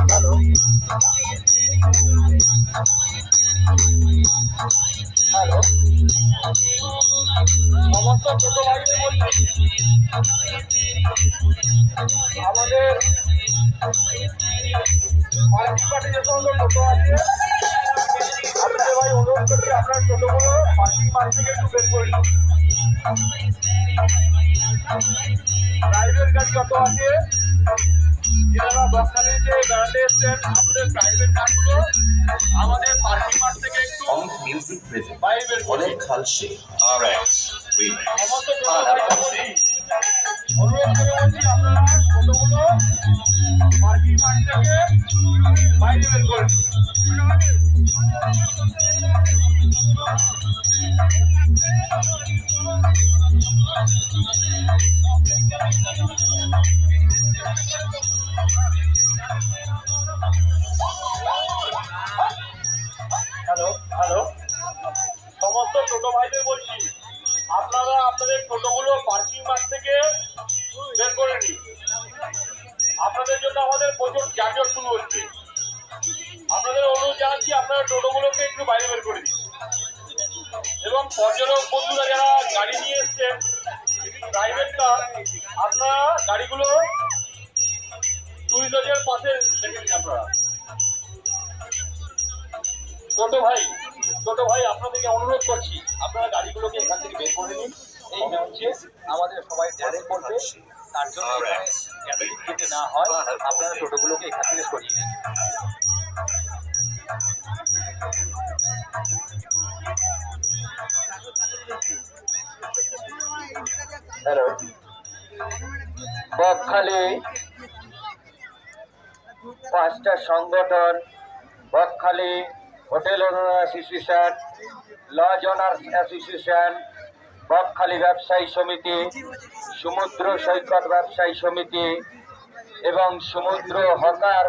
Hello hello সমস্ত ছোট ভাইদের বলছি আমাদের পার্টি যে সমস্ত টোটো আছে আপনাদের ভাই অনুরোধ করছি আপনার টোটোগুলো পার্কিং থেকে একটু বের করে দিন। প্রাইভেট গাড়ি যত আছে যারা বকখালির যে বেড়াতে এসছেন আপনাদের প্রাইভেট কারগুলো আমাদের পার্কিং মাঠ থেকে একটু মিউজিক প্রেজেন্ট বাইরে বের করে অনেক খালসে RX remix সমস্ত টোটো ভাইদের বলছি অনুরোধ করে বলছি আপনারা টোটোগুলো পার্কিং মাঠ থেকে বাইরে বের করে দিন। হ্যালো হ্যালো সমস্ত টোটো ভাইদের বলছি আপনারা আপনাদের টোটোগুলো পার্কিং মাঠ থেকে বের করে নিন। আপনাদের জন্য আমাদের প্রচুর যানজট শুরু হচ্ছে। আপনাদের অনুরোধ জানাচ্ছি আপনারা টোটোগুলোকে একটু বাইরে বের করে দিন এবং পর্যটক বন্ধুরা যারা গাড়ি নিয়ে এসছেন প্রাইভেট কার আপনারা গাড়িগুলো টুরিস্টদের পাশে রেখে দিন। আপনারা ছোট ভাই আপনাদেরকে অনুরোধ করছি আপনারা গাড়িগুলোকে এখান থেকে বের করে নিন। এই হচ্ছে আমাদের সবাই ড্যারে করবে তার জন্য গ্যাদারিং যাতে না হয় আপনারা টোটোগুলোকে এখান থেকে সরিয়ে দিন। হ্যালো বকখালি 5টা সংগঠন Bakkhali hotel owner association, lodge owners association, Bakkhali ব্যবসায়ী সমিতি, সমুদ্র সৈকত ব্যবসায়ী সমিতি এবং সমুদ্র হকার